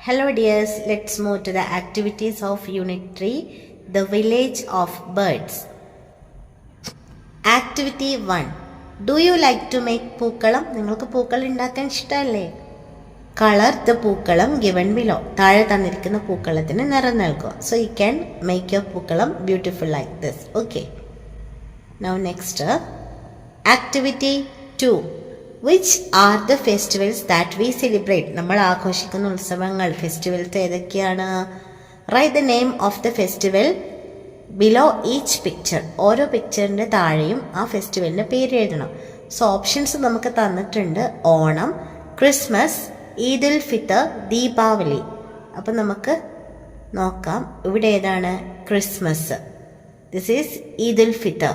Hello dears, let's move to the activities of Unit 3, the village of birds. Activity 1. Do you like to make പൂക്കളം? നിങ്ങൾക്ക് പൂക്കളം ഉണ്ടാക്കാൻ ഇഷ്ടമല്ലേ? Color the പൂക്കളം given below. താഴെ തന്നിരിക്കുന്ന പൂക്കളത്തിന് നിറം നൽകുക. So you can make your പൂക്കളം beautiful like this. Okay. Now next, activity 2. Which are the festivals that we celebrate? നമ്മൾ ആഘോഷിക്കുന്ന ഉത്സവങ്ങൾ ഫെസ്റ്റിവൽസ് ഏതൊക്കെയാണ്? Write the name of the festival below each picture. ഓരോ പിക്ചറിൻ്റെ താഴെയും ആ ഫെസ്റ്റിവലിൻ്റെ പേര് എഴുതണം. സോ ഓപ്ഷൻസ് നമുക്ക് തന്നിട്ടുണ്ട്: ഓണം, ക്രിസ്മസ്, ഈദ് ഉൽ ഫിത്തർ, ദീപാവലി. അപ്പം നമുക്ക് നോക്കാം. ഇവിടെ ഏതാണ് Christmas? This is Eid ul Fitr.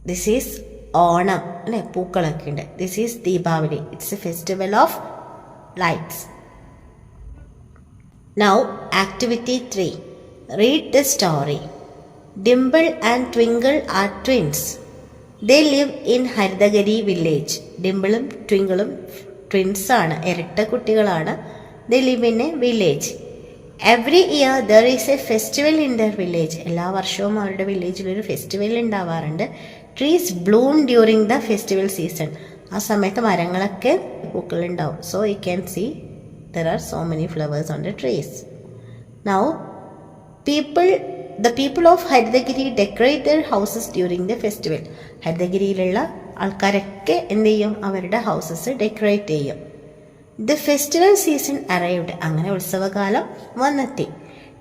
This is Onam, അല്ലെ, പൂക്കളൊക്കെ ഉണ്ട്. This is Deepavali. It's a festival of lights. Now activity 3. Read the story. Dimple and Twinkle are twins. They live in Haritagiri village. ഡിംപിളും ട്വിങ്കിളും ട്വിൻസ് ആണ്, ഇരട്ട കുട്ടികളാണ്. They live in a village. Every year there is a festival in there village. എല്ലാ വർഷവും അവരുടെ വില്ലേജിലൊരു festival ഉണ്ടാവാറുണ്ട്. Trees bloom during the festival season. ആ സമയത്ത് മരങ്ങളൊക്കെ പൂക്കളുണ്ടാവും. So you can see there are so many flowers on the trees. Now the people of Haritagiri decorate their houses during the festival. ഹരിതഗിരിയിലുള്ള ആൾക്കാരൊക്കെ എന്ത് ചെയ്യും? അവരുടെ ഹൗസസ് ഡെക്കറേറ്റ് ചെയ്യും. The festival season arrived. അങ്ങനെ ഉത്സവകാലം വന്നെത്തി.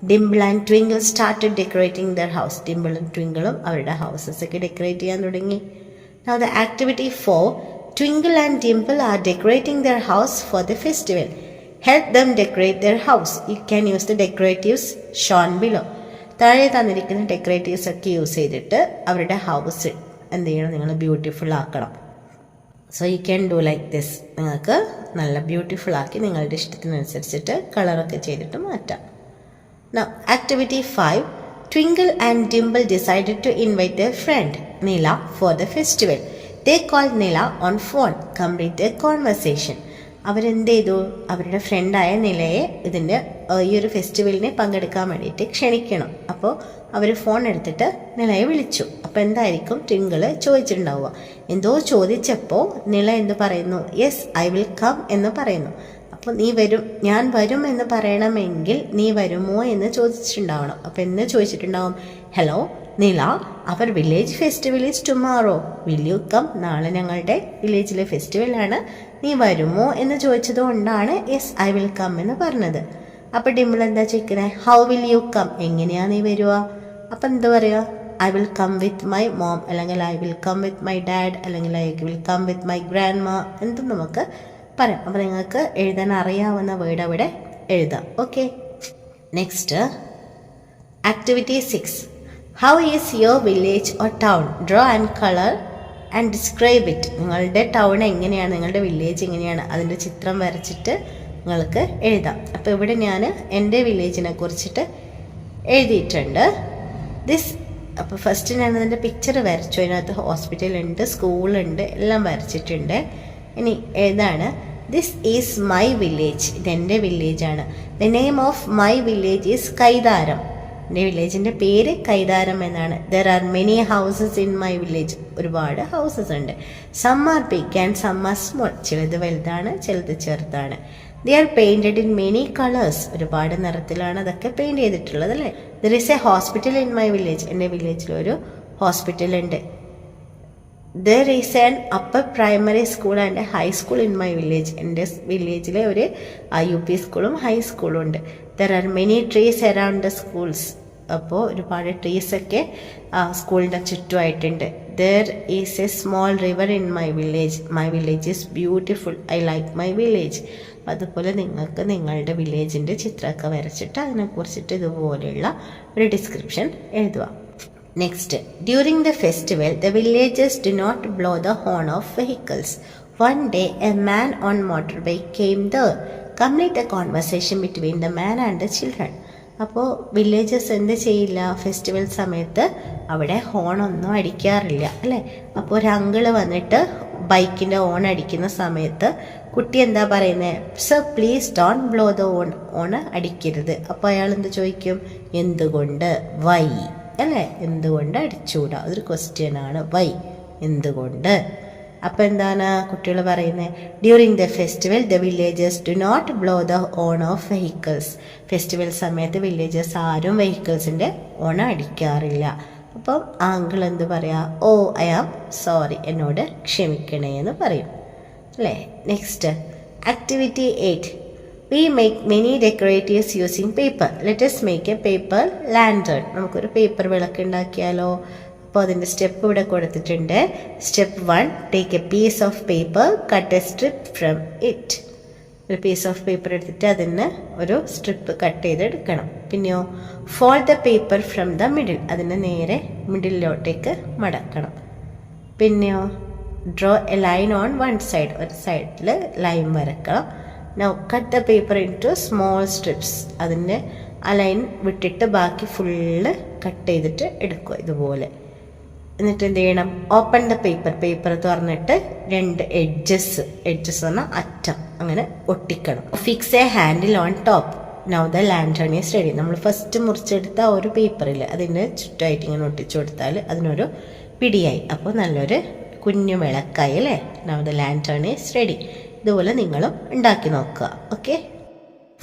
Dimple and Twinkle started decorating their house. ഡിംപിളും ട്വിങ്കിളും അവരുടെ ഹൗസസ് ഒക്കെ ഡെക്കറേറ്റ് ചെയ്യാൻ തുടങ്ങി. Now the activity 4. Twinkle and Dimple are decorating their house for the festival. Help them decorate their house. You can use the decoratives shown below. താഴെ തന്നിരിക്കുന്ന decoratives ഒക്കെ use ചെയ്തിട്ട് അവരുടെ ഹൗസ് എന്ത് ചെയ്യണം? നിങ്ങൾ ബ്യൂട്ടിഫുൾ ആക്കണം. So you can do like this. നിങ്ങൾക്ക് നല്ല ബ്യൂട്ടിഫുൾ ആക്കി നിങ്ങളുടെ ഇഷ്ടത്തിനനുസരിച്ചിട്ട് കളറൊക്കെ ചെയ്തിട്ട് മാറ്റാം. Now, activity 5. Twinkle and Dimple decided to invite their friend Nila for the festival. They called Nila on phone. Complete their conversation. അവരെന്ത് ചെയ്തു? അവരുടെ ഫ്രണ്ടായ നിലയെ ഇതിൻ്റെ ഈ ഒരു ഫെസ്റ്റിവലിനെ പങ്കെടുക്കാൻ വേണ്ടിയിട്ട് ക്ഷണിക്കണം. അപ്പോൾ അവർ ഫോൺ എടുത്തിട്ട് നിലയെ വിളിച്ചു. അപ്പോൾ എന്തായിരിക്കും ട്വിങ്കിൾ ചോദിച്ചിട്ടുണ്ടാവുക? എന്തോ ചോദിച്ചപ്പോൾ നില എന്ത് പറയുന്നു? യെസ് ഐ വിൽ കം എന്ന് പറയുന്നു. അപ്പോൾ ഞാൻ വരും എന്ന് പറയണമെങ്കിൽ നീ വരുമോ എന്ന് ചോദിച്ചിട്ടുണ്ടാവണം. അപ്പോൾ എന്ന് ചോദിച്ചിട്ടുണ്ടാവും? Hello Nila, our village festival is tomorrow, will you come? നാളെ ഞങ്ങളുടെ വില്ലേജിലെ ഫെസ്റ്റിവലാണ്, നീ വരുമോ എന്ന് ചോദിച്ചത് കൊണ്ടാണ് യെസ് ഐ വിൽ കം എന്ന് പറഞ്ഞത്. അപ്പോൾ ഡിംപിൾ എന്താ ചോദിക്കുന്നത്? How will you come? എങ്ങനെയാ നീ വരുക? അപ്പം എന്താ പറയുക? I will come with my mom, അല്ലെങ്കിൽ I will come with my dad, അല്ലെങ്കിൽ I will come with my grandma, എന്തും നമുക്ക് പറയാം. അപ്പോൾ നിങ്ങൾക്ക് എഴുതാൻ അറിയാവുന്ന വേർഡ് അവിടെ എഴുതാം. Okay. Next activity 6. How is your village or town? Draw and colour and describe it. നിങ്ങളുടെ ടൗൺ എങ്ങനെയാണ്, നിങ്ങളുടെ വില്ലേജ് എങ്ങനെയാണ്, അതിൻ്റെ ചിത്രം വരച്ചിട്ട് നിങ്ങൾക്ക് എഴുതാം. അപ്പോൾ ഇവിടെ ഞാൻ എൻ്റെ വില്ലേജിനെ കുറിച്ചിട്ട് എഴുതിയിട്ടുണ്ട്. അപ്പോൾ ഫസ്റ്റ് ഞാൻ അതിൻ്റെ പിക്ചർ വരച്ചു. അതിനകത്ത് ഹോസ്പിറ്റലുണ്ട്, സ്കൂളുണ്ട്, എല്ലാം വരച്ചിട്ടുണ്ട്. ഇനി ഏതാണ്? This is my village. ഇതെൻ്റെ വില്ലേജാണ്. The name of my village is Kaitharam. എൻ്റെ വില്ലേജിൻ്റെ പേര് കൈതാരം എന്നാണ്. There are many houses in my village. ഒരുപാട് ഹൗസസ് ഉണ്ട്. Some are big and some are small. ചിലത് വലുതാണ്, ചിലത് ചെറുതാണ്. They are painted in many colours. ഒരുപാട് നിറത്തിലാണ് അതൊക്കെ പെയിൻറ്റ് ചെയ്തിട്ടുള്ളത്, അല്ലേ? There is a hospital in my village. എൻ്റെ വില്ലേജിലൊരു ഹോസ്പിറ്റൽ ഉണ്ട്. There is an upper primary school and high school in my village. എൻ്റെ വില്ലേജിലെ ഒരു UP സ്കൂളും ഹൈ സ്കൂളും ഉണ്ട്. There are many trees around the schools. അപ്പോൾ ഒരുപാട് ട്രീസൊക്കെ സ്കൂളിൻ്റെ ചുറ്റുമായിട്ടുണ്ട്. There is a small river in my village. My village is beautiful. I like my village. അതുപോലെ നിങ്ങൾക്ക് നിങ്ങളുടെ വില്ലേജിൻ്റെ ചിത്രമൊക്കെ വരച്ചിട്ട് അതിനെക്കുറിച്ചിട്ട് ഇതുപോലെയുള്ള ഒരു ഡിസ്ക്രിപ്ഷൻ എഴുതുക. Next, during the festival, the villagers do not blow the horn of vehicles. One day, a man on motorbike came there. Complete the conversation between the man and the children. അപ്പോൾ villages എന്ത് ചെയ്യില്ല? Festival സമയത്ത് അവിടെ ഹോണൊന്നും അടിക്കാറില്ല, അല്ലേ? അപ്പോൾ ഒരു uncle വന്നിട്ട് ബൈക്കിൻ്റെ ഹോൺ അടിക്കുന്ന സമയത്ത് കുട്ടി എന്താ പറയുന്നത്? Sir please don't blow the horn അടിക്കരുത്. അപ്പോൾ അയാൾ എന്ത് ചോദിക്കും? എന്തുകൊണ്ട്? വൈ അല്ലേ? എന്തുകൊണ്ട് അടിച്ചുകൂടാ? അതൊരു ക്വസ്റ്റ്യൻ ആണ്. വൈ, എന്തുകൊണ്ട്? അപ്പോൾ എന്താണ് കുട്ടികൾ പറയുന്നത്? During the festival the villagers do not blow the horn of vehicles. Festival സമയത്ത് വില്ലേജേഴ്സ് ആരും വെഹിക്കിൾസിൻ്റെ ഓൺ അടിക്കാറില്ല. അപ്പം ആങ്കിൾ എന്ത് പറയാ? ഓ ഐ ആം സോറി, എന്നോട് ക്ഷമിക്കണേ എന്ന് പറയും അല്ലേ? Next activity 8. We make many decoratives using paper. Let's make a paper lantern. നമുക്കൊരു പേപ്പർ വിളക്ക് ഉണ്ടാക്കിയാലോ? അപ്പോൾ അതിൻ്റെ സ്റ്റെപ്പ് ഇവിടെ കൊടുത്തിട്ടുണ്ട്. Step 1, take a piece of paper, cut a strip from it. ഒരു പീസ് ഓഫ് പേപ്പർ എടുത്തിട്ട് അതിന് ഒരു സ്ട്രിപ്പ് കട്ട് ചെയ്തെടുക്കണം. പിന്നെയോ fold the paper from the middle. അതിനെ നേരെ മിഡിലോട്ടേക്ക് മടക്കണം. പിന്നെയോ draw a line on one side. ഒരു സൈഡിൽ line വരക്കണം. Now cut the paper into small strips. അതിൻ്റെ ആ ലൈൻ വിട്ടിട്ട് ബാക്കി ഫുള്ള് കട്ട് ചെയ്തിട്ട് എടുക്കുക ഇതുപോലെ. എന്നിട്ട് എന്ത് ചെയ്യണം? Open the paper. പേപ്പർ തുറന്നിട്ട് 2 എഡ്ജസ് പറഞ്ഞാൽ അറ്റം അങ്ങനെ ഒട്ടിക്കണം. Fix a handle on top. Now the lantern is ready. നമ്മൾ ഫസ്റ്റ് മുറിച്ചെടുത്ത ആ ഒരു പേപ്പറിൽ അതിൻ്റെ ചുറ്റുമായിട്ട് ഇങ്ങനെ ഒട്ടിച്ചു കൊടുത്താൽ അതിനൊരു പിടിയായി. അപ്പോൾ നല്ലൊരു കുഞ്ഞു വിളക്കായി അല്ലേ? Now the lantern is ready. ഇതുപോലെ നിങ്ങളും ഉണ്ടാക്കി നോക്കുക. Okay.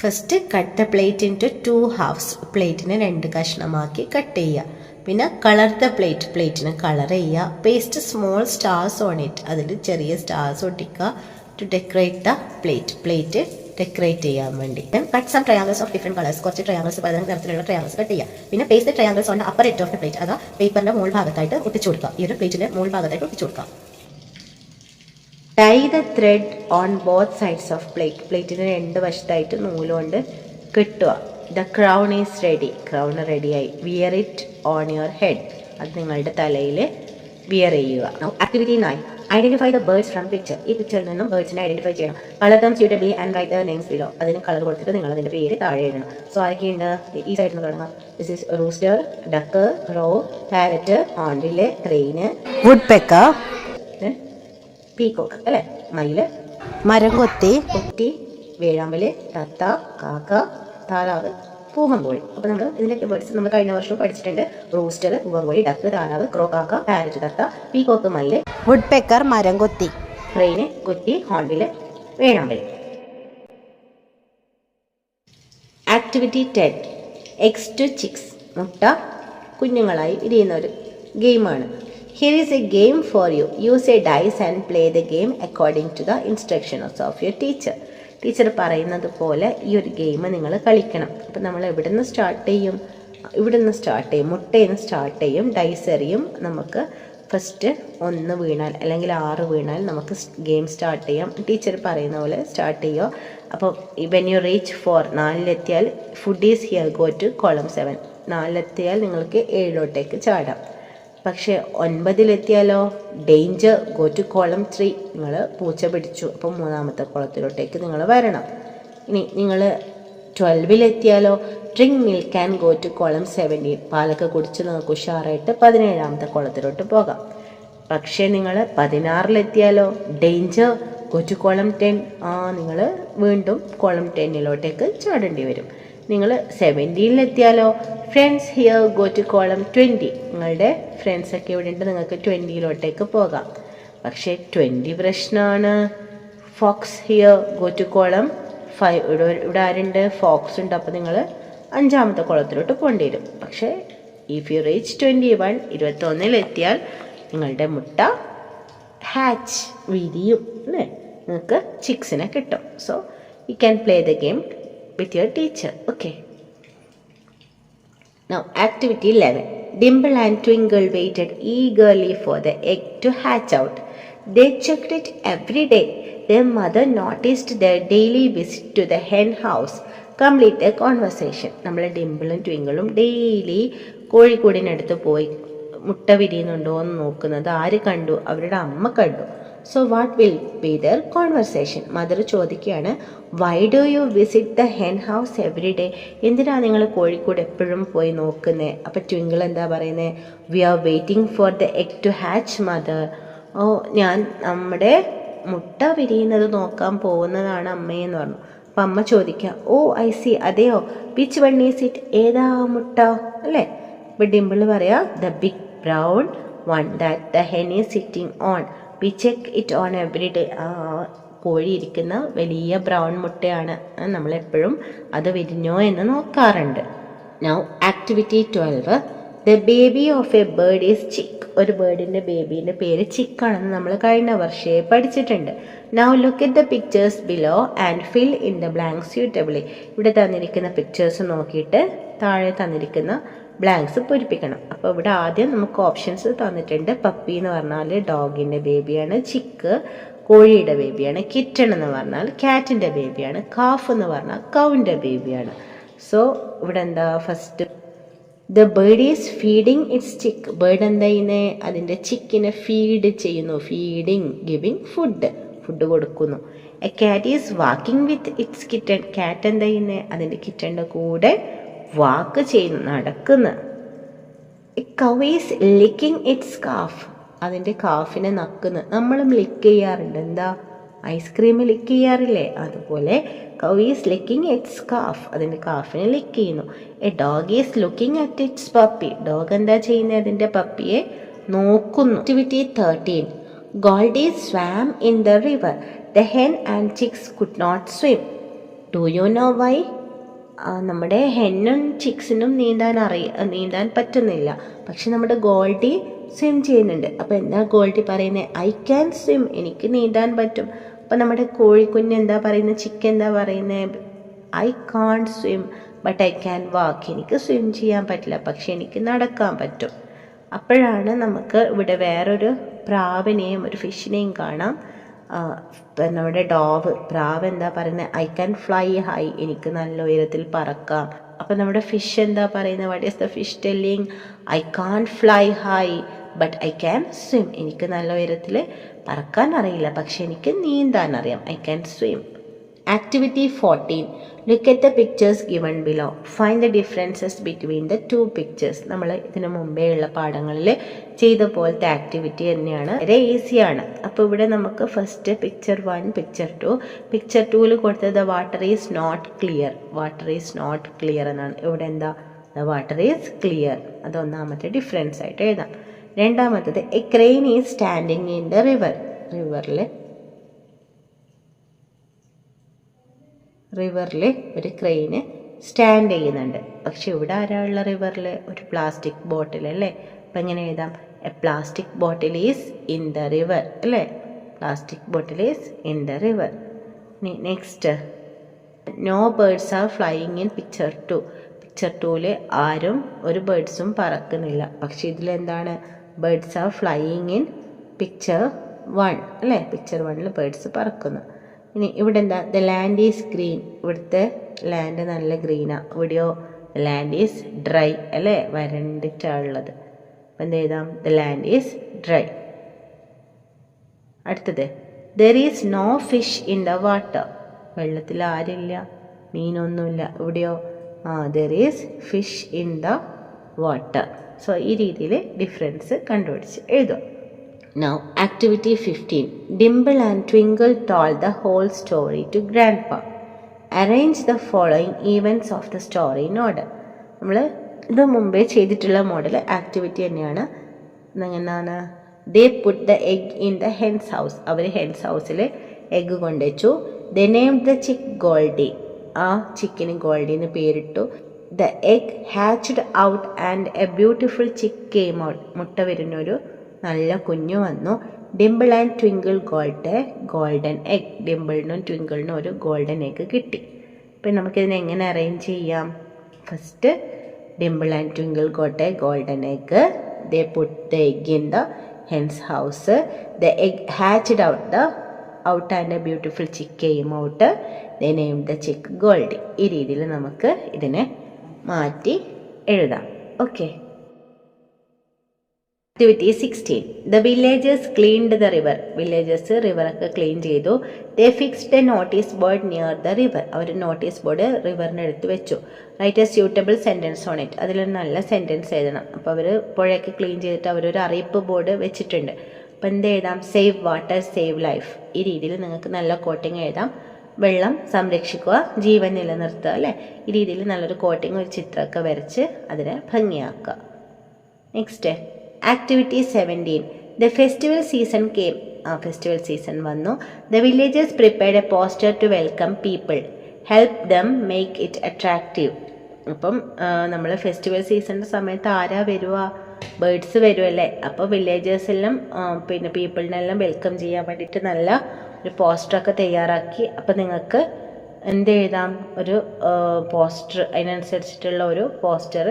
First cut the plate into 2 halves. പ്ലേറ്റിനെ 2 കഷ്ണമാക്കി കട്ട് ചെയ്യുക. പിന്നെ കളർ ദ പ്ലേറ്റ്. പ്ലേറ്റിന് കളർ ചെയ്യുക. Paste small stars on it. അതിൽ ചെറിയ സ്റ്റാർസ് ഒട്ടിക്കുക. To decorate the plate. Plate decorate ചെയ്യാൻ വേണ്ടി. Cut some triangles of different colours. കുറച്ച് ട്രയാങ്കിൾസ്, പല തരത്തിലുള്ള ട്രയാങ്കിൾസ് കട്ട് ചെയ്യുക. പിന്നെ paste triangles on the upper edge of the plate. അതാ പേപ്പറിന്റെ മുകൾ ഭാഗത്തായിട്ട് ഒട്ടിച്ചു കൊടുക്കുക. ഈ ഒരു പ്ലേറ്റിന്റെ മുകൾ ഭാഗത്തായിട്ട് ഒട്ടിച്ചു കൊടുക്കുക. Tie the thread on both sides of plate. പ്ലേറ്റിന് 2 വശത്തായിട്ട് നൂലുകൊണ്ട് കെട്ടുക. The crown is ready. Crown റെഡിയായി. Wear it on your head. അത് നിങ്ങളുടെ തലയിൽ വിയർ ചെയ്യുക. Activity 9. Identify the birds from picture. ഈ പിക്ചറിൽ നിന്നും ബേർഡ്സിനെ ഐഡന്റിഫൈ ചെയ്യണം. Colour them suitably and write the names below. അതിന് കളർ കൊടുത്തിട്ട് നിങ്ങൾ അതിന്റെ പേര് താഴെ എഴുതണം. സോ ആരൊക്കെയുണ്ട്? ഈ സൈഡിൽ നിന്ന് തുടങ്ങാം. This is rooster, duck, crow, parrot, ആണ്ടില്, ക്രെയിന്, വുഡ് പെക്കർ, പീകോക്ക് അല്ലേ? മയില്, മരംകൊത്തി, കൊത്തി, വേഴാമ്പല്, തത്ത, കാക്ക, താറാവ്, പൂവൻകോഴി. അപ്പോൾ നമ്മൾ ഇതിൻ്റെ ബേർഡ്സ് നമ്മൾ കഴിഞ്ഞ വർഷം പഠിച്ചിട്ടുണ്ട്. റൂസ്റ്റർ, പൂവൻകോഴി, ഡക്ക്, താറാവ്, ക്രോ, കാക്ക, പാരറ്റ്, തത്ത, പീകോക്ക്, മയില്, വുഡ് പെക്കർ, മരംകൊത്തി, ക്രെയിന്, കൊത്തി, ഹോൺബില്, വേഴാമ്പല്. ആക്ടിവിറ്റി 10. Eggs to chicks. മുട്ട കുഞ്ഞുങ്ങളായി വിരിയുന്ന ഒരു ഗെയിമാണ്. Here is a game for you. Use a dice and play the game according to the instructions of your teacher. Teacher പറയുന്നത് പോലെ ഈ ഒരു ഗെയിം നിങ്ങൾ കളിക്കണം. അപ്പം നമ്മൾ എവിടെ നിന്ന് സ്റ്റാർട്ട് ചെയ്യും? മുട്ടയിൽ നിന്ന് സ്റ്റാർട്ട് ചെയ്യും. ഡൈസ് എറിയും. നമുക്ക് ഫസ്റ്റ് 1 വീണാൽ അല്ലെങ്കിൽ 6 വീണാൽ നമുക്ക് ഗെയിം സ്റ്റാർട്ട് ചെയ്യാം. ടീച്ചർ പറയുന്ന പോലെ സ്റ്റാർട്ട് ചെയ്യുക. അപ്പോൾ വെൻ യു റീച്ച് 4, 4-ലെത്തിയാൽ food is here, go to column 7. 4-ലെത്തിയാൽ നിങ്ങൾക്ക് 7-ലോട്ടേക്ക് ചാടാം. പക്ഷേ 9-ലെത്തിയാലോ ഡേഞ്ചർ, ഗോ ടു കോളം 3. നിങ്ങൾ പൂച്ച പിടിച്ചു, അപ്പോൾ 3-ാമത്തെ കുളത്തിലോട്ടേക്ക് നിങ്ങൾ വരണം. ഇനി നിങ്ങൾ 12-ലെത്തിയാലോ drink milk and go to column 17. പാലൊക്കെ കുടിച്ച് നിങ്ങൾക്ക് ഉഷാറായിട്ട് 17-ാമത്തെ കുളത്തിലോട്ട് പോകാം. പക്ഷേ നിങ്ങൾ 16-ലെത്തിയാലോ ഡേഞ്ചർ, ഗോ ടു കോളം 10. നിങ്ങൾ വീണ്ടും കോളം 10-ലോട്ടേക്ക് ചാടേണ്ടി വരും. നിങ്ങൾ 17-ലെത്തിയാലോ friends here, go to column 20. നിങ്ങളുടെ ഫ്രണ്ട്സൊക്കെ ഇവിടെ ഉണ്ട്, നിങ്ങൾക്ക് 20-ലോട്ടേക്ക് പോകാം. പക്ഷേ 20 പ്രശ്നമാണ്. Fox here, go to column 5. ഇവിടെ ആരുണ്ട്? ഫോക്സ് ഉണ്ട്. അപ്പോൾ നിങ്ങൾ 5-ാമത്തെ കുളത്തിലോട്ട് പോകേണ്ടി വരും. പക്ഷേ ഇഫ് യു റീച്ച് 21, 21-ലെത്തിയാൽ നിങ്ങളുടെ മുട്ട ഹാച്ച്, വിരിയും അല്ലേ? നിങ്ങൾക്ക് ചിക്സിനെ കിട്ടും. So you can play the game with your teacher. Okay. Now activity 11. Dimple and Twinkle waited eagerly for the egg to hatch out. They checked it every day. Their mother noticed their daily visit to the hen house. Complete the conversation. നമ്മൾ ഡിംപിളും ട്വിങ്കിളും daily കോഴിക്കൂടിനടുത്ത് പോയി മുട്ട വിരിയുന്നുണ്ടോ എന്ന് നോക്കുന്നത് ആര് കണ്ടു? അവരുടെ അമ്മ കണ്ടു. So what will be their conversation? Mother ചോദിക്കുകയാണ്, why do you visit the hen house every day? എന്തിനാണ് നിങ്ങൾ കോഴിക്കോട് എപ്പോഴും പോയി നോക്കുന്നത്? അപ്പം ട്വിങ്കിൾ എന്താ പറയുന്നത്? We are waiting for the egg to hatch mother. ഞാൻ നമ്മുടെ മുട്ട വിരിയുന്നത് നോക്കാൻ പോകുന്നതാണ് അമ്മയെന്ന് പറഞ്ഞു. അപ്പം അമ്മ ചോദിക്കുക, ഓ ഐ സി, അതെയോ, വിച്ച് വൺ ഈസ് ഇറ്റ്, ഏതാ മുട്ട അല്ലേ? ഇപ്പം ഡിംപിൾ പറയാ, the big brown one that the hen is sitting on, we check it on every day. കോഴി ഇരിക്കുന്ന വലിയ ബ്രൗൺ മുട്ടയാണ്, നമ്മളെപ്പോഴും അത് വിരിഞ്ഞോ എന്ന് നോക്കാറുണ്ട്. Now activity 12, the baby of a bird is chick. ഒരു ബേർഡിൻ്റെ ബേബീൻ്റെ പേര് ചിക്കാണെന്ന് നമ്മൾ കഴിഞ്ഞ വർഷേ പഠിച്ചിട്ടുണ്ട്. Now look at the pictures below and fill in the blanks suitably. ഇവിടെ തന്നിരിക്കുന്ന പിക്ചേഴ്സ് നോക്കിയിട്ട് താഴെ തന്നിരിക്കുന്ന ബ്ലാങ്ക്സ് പൂരിപ്പിക്കണം. അപ്പോൾ ഇവിടെ ആദ്യം നമുക്ക് ഓപ്ഷൻസ് തന്നിട്ടുണ്ട്. പപ്പി എന്ന് പറഞ്ഞാൽ ഡോഗിൻ്റെ ബേബിയാണ്, ചിക്ക് കോഴിയുടെ ബേബിയാണ്, കിറ്റൺ എന്ന് പറഞ്ഞാൽ ക്യാറ്റിൻ്റെ ബേബിയാണ്, കാഫ് എന്ന് പറഞ്ഞാൽ കൗവിൻ്റെ ബേബിയാണ്. സോ ഇവിടെ എന്താ first, the bird is feeding it's chick. Bird എന്താ ചെയ്യുന്നത്, അതിൻ്റെ ചിക്കിനെ ഫീഡ് ചെയ്യുന്നു. ഫീഡിങ്, ഗിവിങ് ഫുഡ് കൊടുക്കുന്നു. A cat is walking with its kitten. Cat എന്താ ചെയ്യുന്നത്, അതിൻ്റെ കിറ്റൻ്റെ കൂടെ വാക്ക് ചെയ്യുന്നു, നടക്കുന്നു. A cow is licking its calf. അതിൻ്റെ കാഫിനെ നക്കുന്നു. നമ്മളും ലിക്ക് ചെയ്യാറുണ്ട്, എന്താ, ഐസ്ക്രീം ലിക്ക് ചെയ്യാറില്ലേ, അതുപോലെ cow is licking its calf, അതിൻ്റെ കാഫിനെ ലിക്ക് ചെയ്യുന്നു. A dog is looking at its puppy. Dog എന്താ ചെയ്യുന്നത്, അതിൻ്റെ പപ്പിയെ നോക്കുന്നു. Activity 13, Goldie swam in the river. The hen and chicks could not swim. Do you know why? നമ്മുടെ ഹെന്നും ചിക്സിനും നീന്താൻ പറ്റുന്നില്ല, പക്ഷെ നമ്മുടെ ഗോൾഡി സ്വിം ചെയ്യുന്നുണ്ട്. അപ്പോൾ എന്താ ഗോൾഡി പറയുന്നത്, ഐ ക്യാൻ സ്വിം, എനിക്ക് നീന്താൻ പറ്റും. അപ്പോൾ നമ്മുടെ കോഴിക്കുഞ്ഞ് എന്താ പറയുന്നത്, ചിക്കൻ എന്താ പറയുന്നത്, I can't swim but I can walk. എനിക്ക് സ്വിം ചെയ്യാൻ പറ്റില്ല, പക്ഷെ എനിക്ക് നടക്കാൻ പറ്റും. അപ്പോഴാണ് നമുക്ക് ഇവിടെ വേറൊരു പ്രാവിനെയും ഒരു ഫിഷിനെയും കാണാം. നമ്മുടെ പ്രാവ് എന്താ പറയുന്നത്, ഐ ക്യാൻ ഫ്ലൈ ഹൈ, എനിക്ക് നല്ല ഉയരത്തിൽ പറക്കാം. അപ്പം നമ്മുടെ ഫിഷ് എന്താ പറയുന്നത്, what is the fish telling, I can't fly high but I can swim, എനിക്ക് നല്ല ഉയരത്തിൽ പറക്കാൻ അറിയില്ല, പക്ഷെ എനിക്ക് നീന്താൻ അറിയാം, I can swim. Activity 14, look at the pictures given below, find the differences between the two pictures. നമ്മൾ ഇതിനു മുമ്പേ ഉള്ള പാഠങ്ങളിൽ ചെയ്ത പോലത്തെ ആക്ടിവിറ്റി തന്നെയാണ്, വളരെ ഈസിയാണ്. അപ്പോൾ ഇവിടെ നമുക്ക് ഫസ്റ്റ് പിക്ചർ 1, പിക്ചർ 2. പിക്ചർ 2 കൊടുത്തത് വാട്ടർ ഈസ് നോട്ട് ക്ലിയർ എന്നാണ്. ഇവിടെ എന്താ, ദ വാട്ടർ ഈസ് ക്ലിയർ, അതൊന്നാമത്തെ ഡിഫറൻസ് ആയിട്ട് എഴുതാം. രണ്ടാമത്തത്, a crane is standing in the റിവറിൽ ഒരു ക്രെയിന് സ്റ്റാൻഡ് ചെയ്യുന്നുണ്ട്. പക്ഷെ ഇവിടെ ആരാളുള്ള റിവറിൽ, ഒരു പ്ലാസ്റ്റിക് ബോട്ടിൽ അല്ലേ. അപ്പം എങ്ങനെ എഴുതാം, a plastic bottle is in the river അല്ലേ, plastic bottle is in the river. Next, no birds are flying in picture 2. Picture 2 ആരും ഒരു ബേർഡ്സും പറക്കുന്നില്ല, പക്ഷെ ഇതിലെന്താണ്, birds are flying in picture 1 അല്ലേ, പിക്ചർ 1 ബേർഡ്സ് പറക്കുന്നു. ഇനി ഇവിടെ എന്താ, ദ ലാൻഡ് ഈസ് ഗ്രീൻ, ഇവിടുത്തെ ലാൻഡ് നല്ല ഗ്രീനാണ്. ഇവിടെയോ ലാൻഡ് ഈസ് ഡ്രൈ അല്ലേ, വരണ്ടിട്ടുള്ളത്. അപ്പം എന്ത് എഴുതാം, ദ ലാൻഡ് ഈസ് ഡ്രൈ. അടുത്തത്, there is no fish in the water. വെള്ളത്തിൽ ആരില്ല, മീനൊന്നുമില്ല. ഇവിടെയോ there is fish in the water. So ഈ രീതിയിൽ ഡിഫറൻസ് കണ്ടുപിടിച്ച് എഴുതുക. Now, activity 15. Dimple and Twinkle told the whole story to Grandpa. Arrange the following events of the story in order. നമ്മൾ ഇത് മുമ്പേ ചെയ്തിട്ടുള്ള മോഡൽ ആക്ടിവിറ്റി തന്നെയാണ്. എന്താണ്, they put the egg in the hen's house. അവർ hen's ഹൗസിൽ egg കൊണ്ടുവച്ചു. They named the chick Goldie. ആ ചിക്കിന് ഗോൾഡി എന്ന് പേരിട്ടു. The egg hatched out and a beautiful chick came out. മുട്ട വരുന്നൊരു നല്ല കുഞ്ഞു വന്നു. Dimple and Twinkle got a golden egg. ഡിംപിളിനും ട്വിങ്കിളിനും ഒരു ഗോൾഡൻ എഗ് കിട്ടി. അപ്പം നമുക്കിതിനെ എങ്ങനെ അറേഞ്ച് ചെയ്യാം, first Dimple and Twinkle got a golden egg. They put the egg in the hen's house. The egg hatched out and a beautiful chick came out. They named the chick Goldie. ഈ രീതിയിൽ നമുക്ക് ഇതിനെ മാറ്റി എഴുതാം. Okay. Activity 16. The villagers cleaned the river. Villagers റിവറൊക്കെ clean ചെയ്തു. They fixed a notice board near the river. അവർ notice board റിവറിൻ്റെ അടുത്ത് വെച്ചു. Write a suitable sentence on it. അതിലൊരു നല്ല സെൻറ്റൻസ് എഴുതണം. അപ്പോൾ അവർ പുഴയൊക്കെ ക്ലീൻ ചെയ്തിട്ട് അവരൊരു അറിയിപ്പ് ബോർഡ് വെച്ചിട്ടുണ്ട്. അപ്പം എന്ത് എഴുതാം? Save water, save life. ഈ രീതിയിൽ നിങ്ങൾക്ക് നല്ല കോട്ടിങ് എഴുതാം. വെള്ളം സംരക്ഷിക്കുക, ജീവൻ നിലനിർത്തുക, അല്ലേ? ഈ രീതിയിൽ നല്ലൊരു കോട്ടിങ്, ഒരു ചിത്രമൊക്കെ വരച്ച് അതിനെ ഭംഗിയാക്കുക. Next activity 17. The festival season came. Festival season വന്നു. The villagers prepared a poster to welcome people, help them make it attractive. അപ്പം നമ്മൾ ഫെസ്റ്റിവൽ സീസണിൻ്റെ സമയത്ത് ആരാ വരുക? ബേർഡ്സ് വരുമല്ലേ. അപ്പോൾ വില്ലേജേഴ്സെല്ലാം പിന്നെ പീപ്പിളിനെല്ലാം വെൽക്കം ചെയ്യാൻ വേണ്ടിയിട്ട് നല്ല ഒരു പോസ്റ്ററൊക്കെ തയ്യാറാക്കി. അപ്പോൾ നിങ്ങൾക്ക് എന്ത് എഴുതാം? ഒരു പോസ്റ്റർ, അതിനനുസരിച്ചിട്ടുള്ള ഒരു പോസ്റ്റർ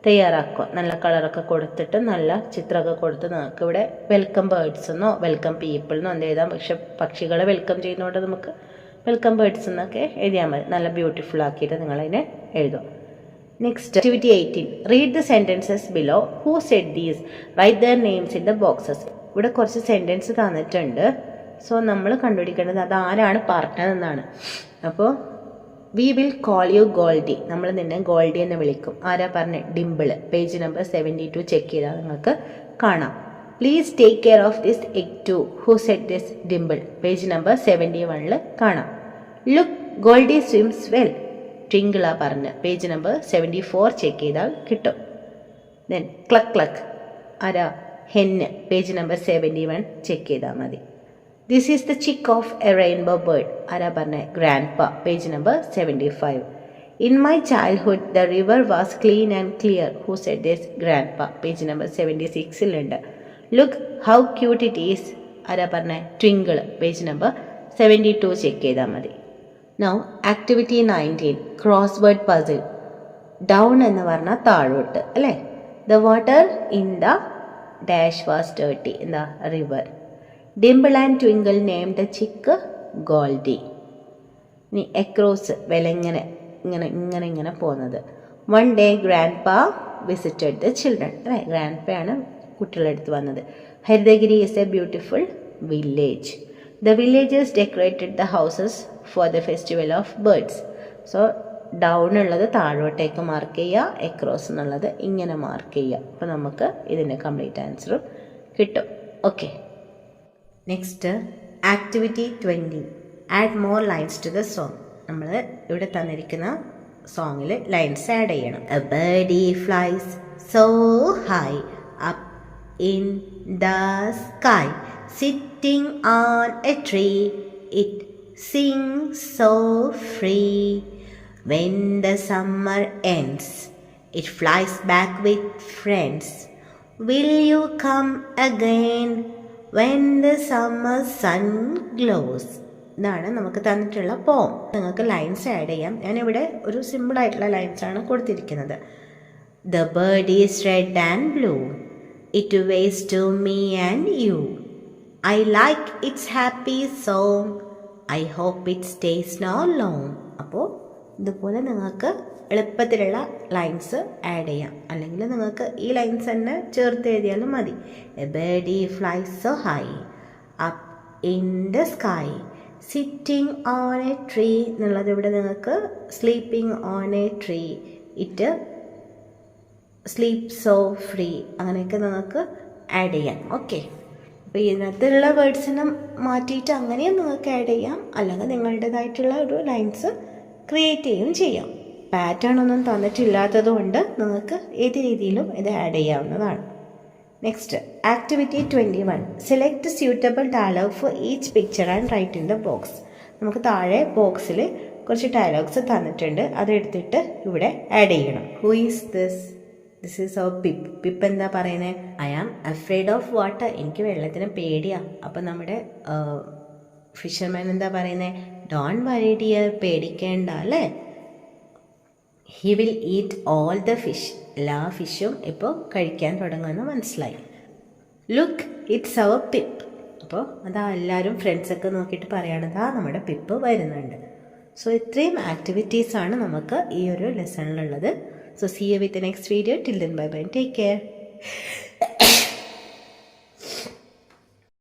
തയ്യാറാക്കുക. നല്ല കളറൊക്കെ കൊടുത്തിട്ട് നല്ല ചിത്രമൊക്കെ കൊടുത്ത് നിങ്ങൾക്ക് ഇവിടെ വെൽക്കം ബേർഡ്സ് എന്നോ വെൽക്കം പീപ്പിൾ എന്നോ എന്ത് എഴുതാം. പക്ഷെ പക്ഷികളെ വെൽക്കം ചെയ്യുന്നതുകൊണ്ട് നമുക്ക് വെൽക്കം ബേർഡ്സ് എന്നൊക്കെ എഴുതിയാൽ മതി. നല്ല ബ്യൂട്ടിഫുൾ ആക്കിയിട്ട് നിങ്ങളതിനെ എഴുതും. Next activity 18. Read the sentences below. Who said these? Write their names in the boxes. ഇവിടെ കുറച്ച് സെൻറ്റൻസ് തന്നിട്ടുണ്ട്. സോ നമ്മൾ കണ്ടുപിടിക്കേണ്ടത് അത് ആരാണ് പറഞ്ഞതെന്നാണ്. അപ്പോൾ we will call you Goldie. നമ്മൾ നിന്നെ ഗോൾഡി എന്ന് വിളിക്കും. ആരാ പറഞ്ഞ? ഡിംപിൾ. പേജ് നമ്പർ 72 ചെക്ക് ചെയ്താൽ നിങ്ങൾക്ക് കാണാം. Please take care of this egg too. Who said this? Dimple. Page number 71 കാണാം. Look, Goldie swims well. ട്വിങ്കിളാ പറഞ്ഞ. പേജ് നമ്പർ 74 ചെക്ക് ചെയ്താൽ കിട്ടും. Then cluck cluck. ആരാ? ഹെന്ന്. പേജ് നമ്പർ 71 ചെക്ക് ചെയ്താൽ മതി. This is the chick of a rainbow bird. ആരാ പറഞ്ഞ? Grandpa. Page number 75. In my childhood the river was clean and clear. Who said this? Grand പ. Page number 76 look how cute it is. ആരാ പറഞ്ഞ? Twinkle. Page number 72 check ചെയ്താൽ മതി. Now activity 19. Crossword puzzle. Down എന്ന് പറഞ്ഞാൽ താഴോട്ട്, അല്ലേ? The water in the dash was dirty. എന്താ? River. Dimple and Twinkle name the chick Goldie. ഇനി എക്രോസ്, വിലങ്ങനെ ഇങ്ങനെ ഇങ്ങനെ ഇങ്ങനെ പോകുന്നത്. One day grandpa visited the children, അല്ലേ? ഗ്രാൻഡ് പ ആണ് കുട്ടികളുടെ അടുത്ത് വന്നത്. Harithagiri is a beautiful village. The villagers decorated the houses four the festival of birds. So down ഉള്ളത് താഴോട്ടേക്ക് മാർക്ക് ചെയ്യുക, എക്രോസ് എന്നുള്ളത് ഇങ്ങനെ മാർക്ക് ചെയ്യുക. അപ്പോൾ നമുക്ക് ഇതിൻ്റെ കംപ്ലീറ്റ് ആൻസറും കിട്ടും. Okay. Next activity 20. Add more lines to the song. നമ്മൾ ഇവിടെ തന്നിരിക്കുന്ന സോങ്ങിൽ ലൈൻസ് ആഡ് ചെയ്യണം. A birdie flies so high up in the sky sitting on a tree it sings so free. When the summer ends, it flies back with friends. Will you come again when the summer sun glows? ഇതാണ് നമുക്ക് തന്നിട്ടുള്ള പോം. നിങ്ങൾക്ക് lines add ചെയ്യാം. ഞാനിവിടെ ഒരു simple ആയിട്ടുള്ള ലൈൻസാണ് കൊടുത്തിരിക്കുന്നത്. The bird is red and blue. It waves to me and you. I like its happy song. I hope it stays no long. അപ്പോൾ ഇതുപോലെ നിങ്ങൾക്ക് എളുപ്പത്തിലുള്ള ലൈൻസ് ആഡ് ചെയ്യാം. അല്ലെങ്കിൽ നിങ്ങൾക്ക് ഈ ലൈൻസ് തന്നെ ചേർത്ത് എഴുതിയാലും മതി. A birdie flies so high up in the sky sitting on a tree എന്നുള്ളത് ഇവിടെ നിങ്ങൾക്ക് sleeping on a tree it sleep so free അങ്ങനെയൊക്കെ നിങ്ങൾക്ക് ആഡ് ചെയ്യാം. ഓക്കെ. അപ്പോൾ ഇതിനകത്തുള്ള വേർഡ്സിനെ മാറ്റിയിട്ട് അങ്ങനെയും നിങ്ങൾക്ക് ആഡ് ചെയ്യാം. അല്ലെങ്കിൽ നിങ്ങളുടേതായിട്ടുള്ള ഒരു ലൈൻസ് ക്രിയേറ്റ് ചെയ്യുകയും ചെയ്യാം. പാറ്റേൺ ഒന്നും തന്നിട്ടില്ലാത്തത് കൊണ്ട് നിങ്ങൾക്ക് ഏത് രീതിയിലും ഇത് ആഡ് ചെയ്യാവുന്നതാണ്. Next activity 21. Select suitable dialogue for each picture and write in the box. നമുക്ക് താഴെ ബോക്സിൽ കുറച്ച് ഡയലോഗ്സ് തന്നിട്ടുണ്ട്. അതെടുത്തിട്ട് ഇവിടെ ആഡ് ചെയ്യണം. Who is this? This is our Pip. Pip എന്താ പറയുന്നത്? I am afraid of water. എനിക്ക് വെള്ളത്തിന് പേടിയാണ്. അപ്പം നമ്മുടെ ഫിഷർമാൻ എന്താ പറയുന്നത്? ഡോണ്ട് വറി ഡിയർ, പേടിക്കേണ്ട, അല്ലേ? He will eat all the fish. എല്ലാ ഫിഷും ഇപ്പോൾ കഴിക്കാൻ തുടങ്ങുമെന്ന് മനസ്സിലായി. Look it's our Pip. അപ്പോൾ അതാ എല്ലാവരും ഫ്രണ്ട്സൊക്കെ നോക്കിയിട്ട് പറയണത് നമ്മുടെ പിപ്പ് വരുന്നുണ്ട്. സോ ഇത്രയും ആക്ടിവിറ്റീസാണ് നമുക്ക് ഈ ഒരു ലെസണിലുള്ളത്. So see you with the next video. Till then, bye bye and take care.